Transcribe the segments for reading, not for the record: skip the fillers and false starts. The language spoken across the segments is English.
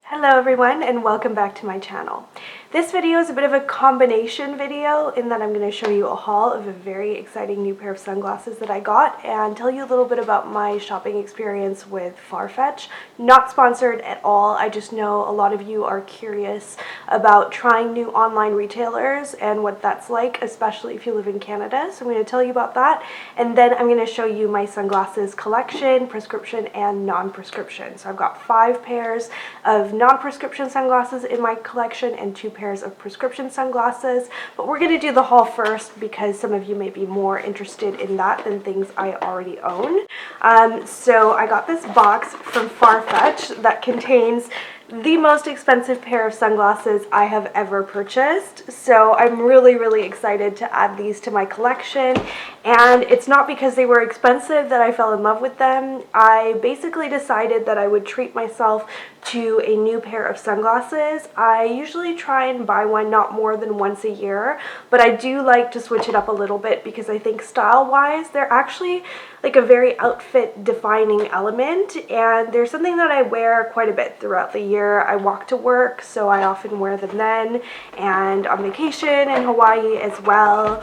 Hello everyone and welcome back to my channel. This video is a bit of a combination video in that I'm going to show you a haul of a very exciting new pair of sunglasses that I got and tell you a little bit about my shopping experience with Farfetch. Not sponsored at all, I just know a lot of you are curious about trying new online retailers and what that's like, especially if you live in Canada. So I'm going to tell you about that, and then I'm going to show you my sunglasses collection, prescription and non-prescription. So I've got 5 pairs of non-prescription sunglasses in my collection and 2 pairs of prescription sunglasses, but we're going to do the haul first because some of you may be more interested in that than things I already own. So I got this box from Farfetch that contains the most expensive pair of sunglasses I have ever purchased. So I'm really excited to add these to my collection, and it's not because they were expensive that I fell in love with them. I basically decided that I would treat myself to a new pair of sunglasses. I usually try and buy one not more than once a year, but I do like to switch it up a little bit because I think style-wise they're actually like a very outfit defining element, and they're something that I wear quite a bit throughout the year. I walk to work, so I often wear them then, and on vacation in Hawaii as well.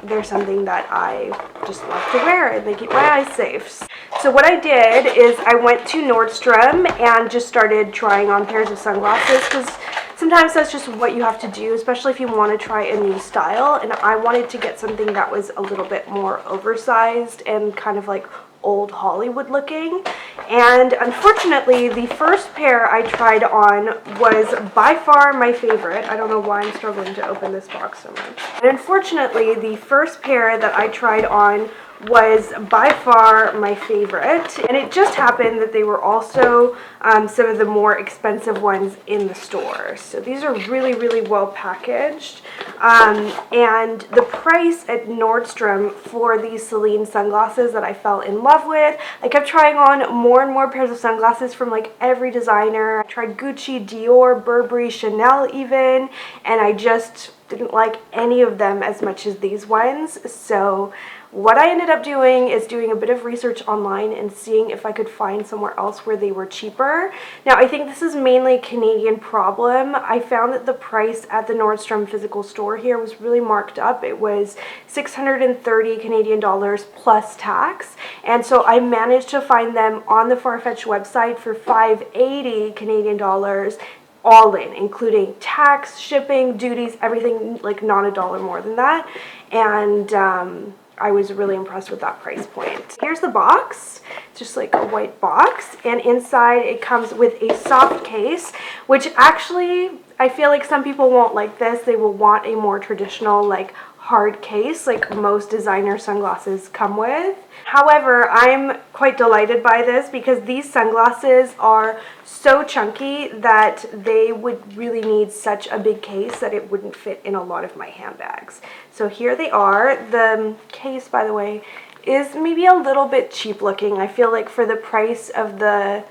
They're something that I just love to wear and they keep my eyes safe. So what I did is I went to Nordstrom and just started trying on pairs of sunglasses because sometimes that's just what you have to do, especially if you want to try a new style, and I wanted to get something that was a little bit more oversized and kind of like old Hollywood looking. And unfortunately the first pair I tried on was by far my favorite. I don't know why I'm struggling to open this box so much. And unfortunately the first pair that I tried on was by far my favorite, and it just happened that they were also some of the more expensive ones in the store. So these are really well packaged, and the price at Nordstrom for these Celine sunglasses that I fell in love with. I kept trying on more and more pairs of sunglasses from like every designer. I tried Gucci, Dior, Burberry, Chanel even, and I just didn't like any of them as much as these ones. So what I ended up doing is doing a bit of research online and seeing if I could find somewhere else where they were cheaper. Now, I think this is mainly a Canadian problem. I found that the price at the Nordstrom physical store here was really marked up. It was 630 Canadian dollars plus tax, and so I managed to find them on the Farfetch website for 580 Canadian dollars all in, including tax, shipping, duties, everything, like not a dollar more than that. And I was really impressed with that price point. Here's the box. It's just like a white box, and inside it comes with a soft case, which actually I feel like some people won't like this. They will want a more traditional like hard case like most designer sunglasses come with. However, I'm quite delighted by this because these sunglasses are so chunky that they would really need such a big case that it wouldn't fit in a lot of my handbags. So here they are. The case, by the way, is maybe a little bit cheap looking. I feel like for the price of the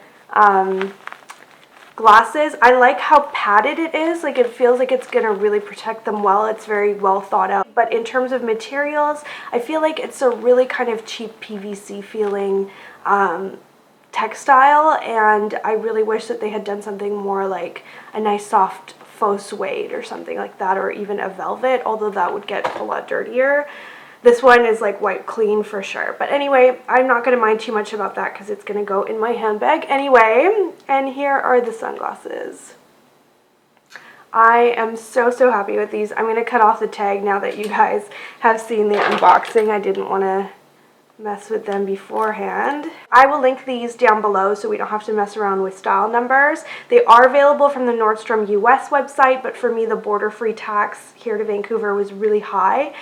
glasses, I like how padded it is. Like, it feels like it's gonna really protect them well. It's very well thought out. But in terms of materials, I feel like it's a really kind of cheap PVC feeling textile, and I really wish that they had done something more like a nice soft faux suede or something like that, or even a velvet, although that would get a lot dirtier. This one is like white clean for sure. But anyway, I'm not going to mind too much about that because it's going to go in my handbag anyway. And here are the sunglasses. I am so happy with these. I'm going to cut off the tag now that you guys have seen the unboxing. I didn't want to mess with them beforehand. I will link these down below so we don't have to mess around with style numbers. They are available from the Nordstrom US website, but for me the border-free tax here to Vancouver was really high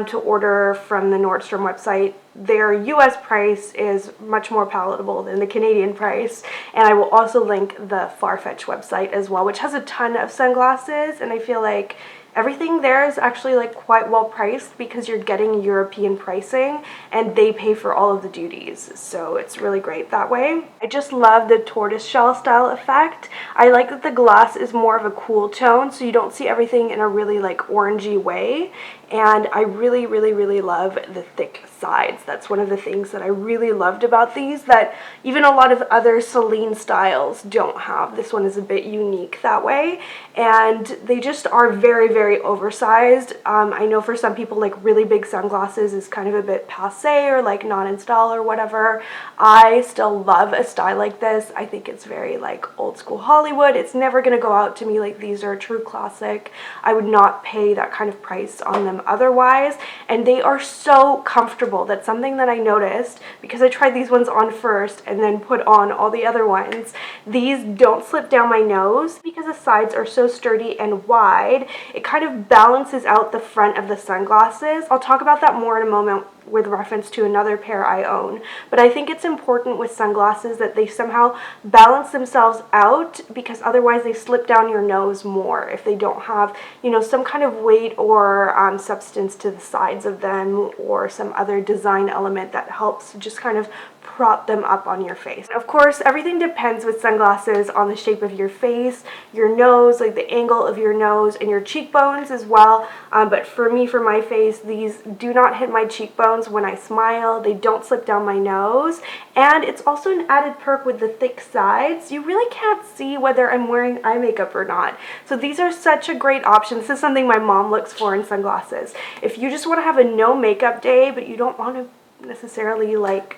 to order from the Nordstrom website. Their US price is much more palatable than the Canadian price, and I will also link the Farfetch website as well, which has a ton of sunglasses, and I feel like everything there is actually like quite well priced because you're getting European pricing and they pay for all of the duties, so it's really great that way. I just love the tortoise shell style effect. I like that the glass is more of a cool tone, so you don't see everything in a really like orangey way, and I really love the thick sides. That's one of the things that I really loved about these, that even a lot of other Celine styles don't have. This one is a bit unique that way, and they just are very, very oversized. I know for some people, like, really big sunglasses is kind of a bit passe or like not in style or whatever. I still love a style like this. I think it's very like old school Hollywood. It's never going to go out to me like these are a true classic. I would not pay that kind of price on them otherwise, and they are so comfortable. That's something that I noticed because I tried these ones on first and then put on all the other ones. These don't slip down my nose because the sides are so sturdy and wide. It kind of balances out the front of the sunglasses. I'll talk about that more in a moment with reference to another pair I own, but I think it's important with sunglasses that they somehow balance themselves out, because otherwise they slip down your nose more if they don't have, you know, some kind of weight or substance to the sides of them, or some other design element that helps just kind of prop them up on your face. Of course, everything depends with sunglasses on the shape of your face, your nose, like the angle of your nose, and your cheekbones as well. But for me, for my face, these do not hit my cheekbones when I smile. They don't slip down my nose. And it's also an added perk with the thick sides. You really can't see whether I'm wearing eye makeup or not. So these are such a great option. This is something my mom looks for in sunglasses. If you just want to have a no makeup day, but you don't want to necessarily like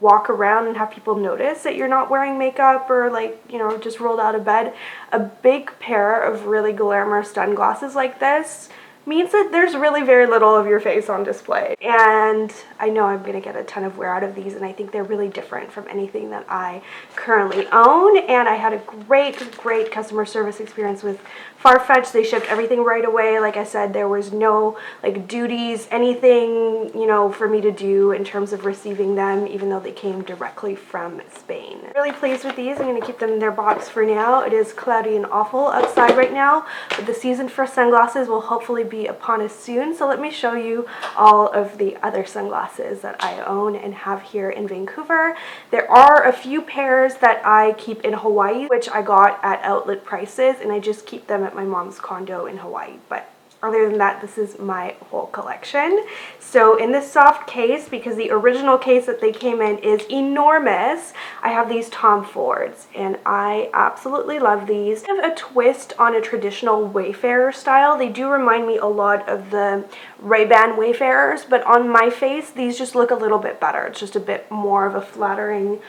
walk around and have people notice that you're not wearing makeup, or like, you know, just rolled out of bed, a big pair of really glamorous sunglasses like this means that there's really very little of your face on display. And I know I'm gonna get a ton of wear out of these, and I think they're really different from anything that I currently own. And I had a great customer service experience with Farfetch. They shipped everything right away. Like I said, there was no like duties, anything, you know, for me to do in terms of receiving them, even though they came directly from Spain. Really pleased with these. I'm gonna keep them in their box for now. It is cloudy and awful outside right now, but the season for sunglasses will hopefully be upon us soon. So let me show you all of the other sunglasses that I own and have here in Vancouver. There are a few pairs that I keep in Hawaii, which I got at outlet prices, and I just keep them at my mom's condo in Hawaii. But other than that, this is my whole collection. So in this soft case, because the original case that they came in is enormous, I have these Tom Fords, and I absolutely love these. They have a twist on a traditional Wayfarer style. They do remind me a lot of the Ray-Ban Wayfarers, but on my face, these just look a little bit better. It's just a bit more of a flattering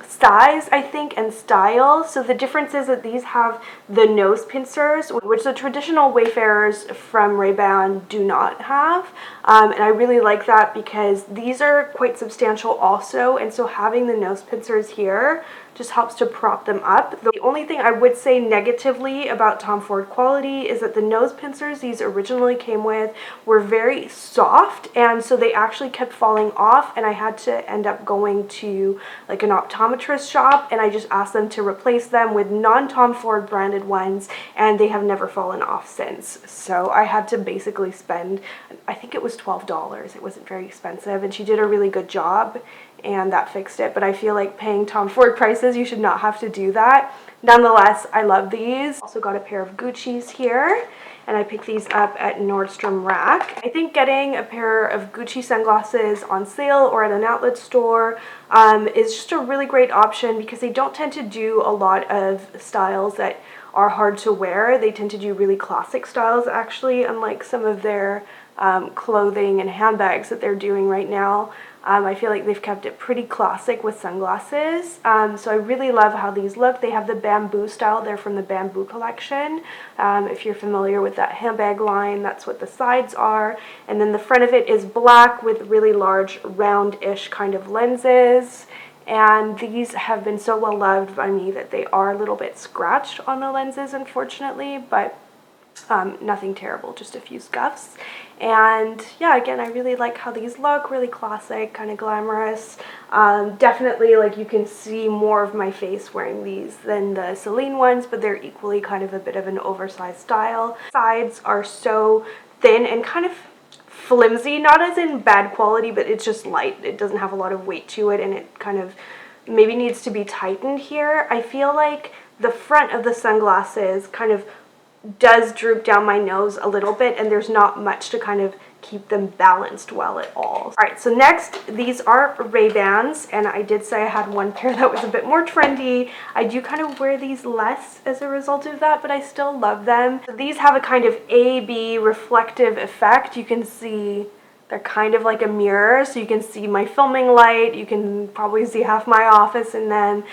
size, I think, and style. So the difference is that these have the nose pincers, which the traditional Wayfarers from Ray-Ban do not have. And I really like that because these are quite substantial also, and so having the nose pincers here just helps to prop them up. The only thing I would say negatively about Tom Ford quality is that the nose pincers these originally came with were very soft, and so they actually kept falling off, and I had to end up going to like an optometrist shop, and I just asked them to replace them with non-Tom Ford branded ones, and they have never fallen off since. So I had to basically spend, I think it was $12. It wasn't very expensive, and she did a really good job, and that fixed it. But I feel like paying Tom Ford prices, you should not have to do that. Nonetheless, I love these. Also got a pair of Gucci's here, and I picked these up at Nordstrom Rack. I think getting a pair of Gucci sunglasses on sale or at an outlet store is just a really great option, because they don't tend to do a lot of styles that are hard to wear. They tend to do really classic styles, actually, unlike some of their clothing and handbags that they're doing right now. I feel like they've kept it pretty classic with sunglasses. So I really love how these look. They have the bamboo style. They're from the Bamboo collection. If you're familiar with that handbag line, that's what the sides are. And then the front of it is black with really large round-ish kind of lenses. And these have been so well loved by me that they are a little bit scratched on the lenses, unfortunately, but nothing terrible, just a few scuffs. And yeah, again, I really like how these look, really classic, kind of glamorous. Definitely, like, you can see more of my face wearing these than the Celine ones, but they're equally kind of a bit of an oversized style. Sides are so thin and kind of flimsy, not as in bad quality, but it's just light. It doesn't have a lot of weight to it, and it kind of maybe needs to be tightened here. I feel like the front of the sunglasses kind of does droop down my nose a little bit, and there's not much to kind of keep them balanced well at all. Alright, so next, these are Ray-Bans, and I did say I had one pair that was a bit more trendy. I do kind of wear these less as a result of that, but I still love them. So these have a kind of A-B reflective effect. You can see they're kind of like a mirror, so you can see my filming light, you can probably see half my office in them.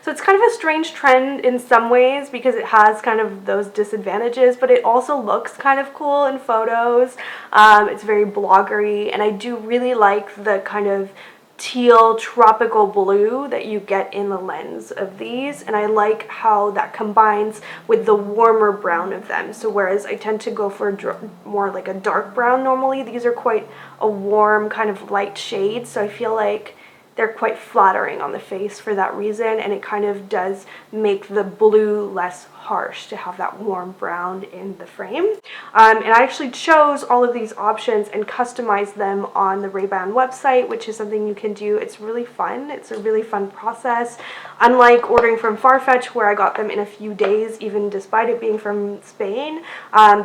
So it's kind of a strange trend in some ways because it has kind of those disadvantages, but it also looks kind of cool in photos. It's very bloggery, and I do really like the kind of teal tropical blue that you get in the lens of these, and I like how that combines with the warmer brown of them. So whereas I tend to go for more like a dark brown normally, these are quite a warm kind of light shade, so I feel like they're quite flattering on the face for that reason, and it kind of does make the blue less harsh to have that warm brown in the frame. And I actually chose all of these options and customized them on the Ray-Ban website, which is something you can do. It's really fun. It's a really fun process. Unlike ordering from Farfetch, where I got them in a few days, even despite it being from Spain,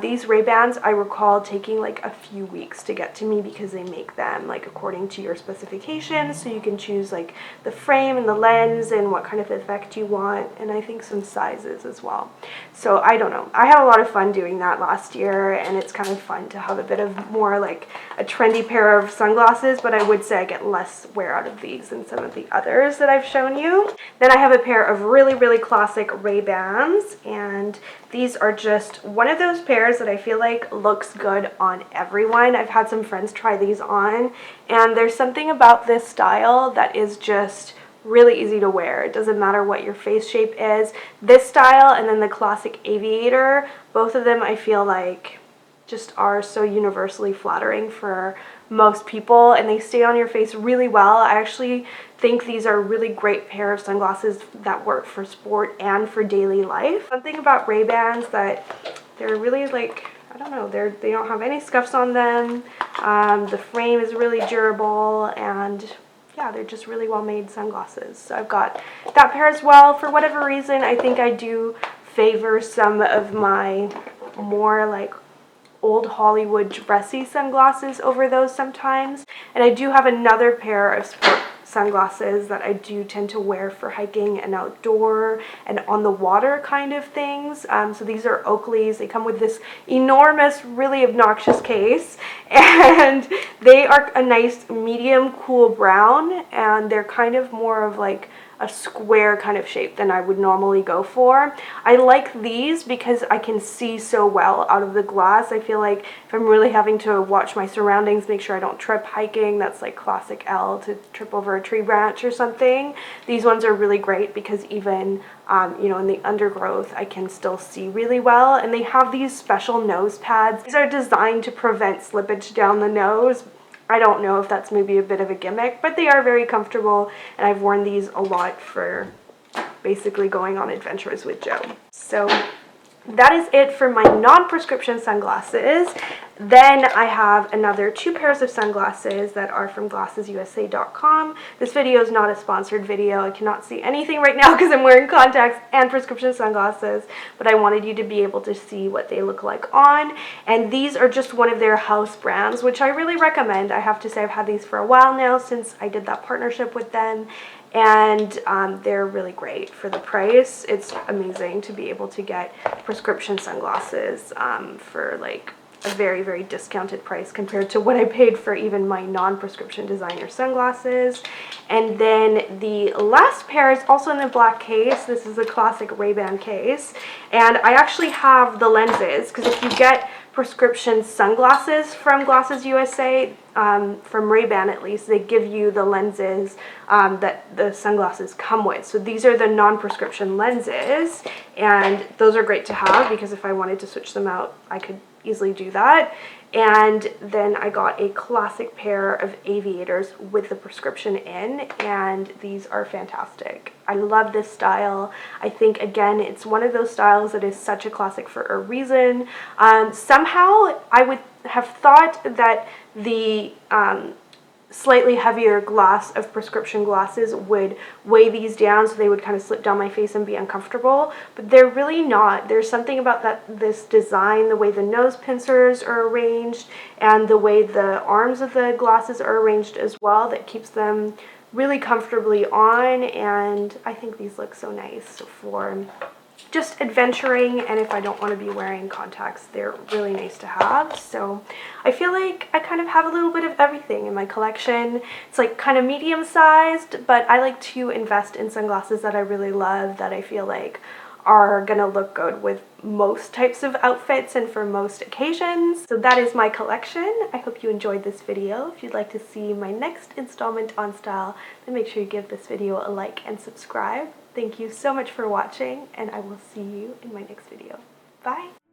these Ray-Bans I recall taking like a few weeks to get to me because they make them like according to your specifications, so you can choose like the frame and the lens and what kind of effect you want, and I think some sizes as well. So I don't know. I had a lot of fun doing that last year, and it's kind of fun to have a bit of more like a trendy pair of sunglasses, but I would say I get less wear out of these than some of the others that I've shown you. Then I have a pair of really, really classic Ray-Bans, and these are just one of those pairs that I feel like looks good on everyone. I've had some friends try these on, and there's something about this style that is just really easy to wear. It doesn't matter what your face shape is. This style and then the classic Aviator, both of them I feel like just are so universally flattering for most people, and they stay on your face really well. I actually think these are a really great pair of sunglasses that work for sport and for daily life. Something about Ray-Bans that they're really like, I don't know, they don't have any scuffs on them. The frame is really durable, and yeah, they're just really well made sunglasses. So I've got that pair as well. For whatever reason, I think I do favor some of my more like old Hollywood dressy sunglasses over those sometimes. And I do have another pair of sport sunglasses that I do tend to wear for hiking and outdoor and on the water kind of things. So these are Oakley's. They come with this enormous, really obnoxious case, and they are a nice medium cool brown, and they're kind of more of like a square kind of shape than I would normally go for. I like these because I can see so well out of the glass. I feel like if I'm really having to watch my surroundings, make sure I don't trip hiking, that's like classic L, to trip over a tree branch or something. These ones are really great because even you know, in the undergrowth I can still see really well, and they have these special nose pads. These are designed to prevent slippage down the nose. I don't know if that's maybe a bit of a gimmick, but they are very comfortable, and I've worn these a lot for basically going on adventures with Joe. So that is it for my non-prescription sunglasses. Then I have another 2 pairs of sunglasses that are from glassesusa.com. This video is not a sponsored video. I cannot see anything right now because I'm wearing contacts and prescription sunglasses, but I wanted you to be able to see what they look like on. And these are just one of their house brands, which I really recommend. I have to say I've had these for a while now since I did that partnership with them, and they're really great for the price. It's amazing to be able to get prescription sunglasses for like a very, very discounted price compared to what I paid for even my non-prescription designer sunglasses. And then the last pair is also in the black case. This is a classic Ray-Ban case, and I actually have the lenses, because if you get prescription sunglasses from Glasses USA, from Ray-Ban at least, they give you the lenses that the sunglasses come with. So these are the non-prescription lenses, and those are great to have because if I wanted to switch them out, I could easily do that. And then I got a classic pair of Aviators with the prescription in, and these are fantastic. I love this style. I think, again, it's one of those styles that is such a classic for a reason. Somehow I would have thought that the slightly heavier glass of prescription glasses would weigh these down, so they would kind of slip down my face and be uncomfortable, but they're really not. There's something about this design, the way the nose pincers are arranged and the way the arms of the glasses are arranged as well, that keeps them really comfortably on, and I think these look so nice for just adventuring, and if I don't want to be wearing contacts, they're really nice to have. So I feel like I kind of have a little bit of everything in my collection. It's like kind of medium sized, but I like to invest in sunglasses that I really love, that I feel like are gonna look good with most types of outfits and for most occasions. So that is my collection. I hope you enjoyed this video. If you'd like to see my next installment on style, then make sure you give this video a like and subscribe. Thank you so much for watching, and I will see you in my next video. Bye!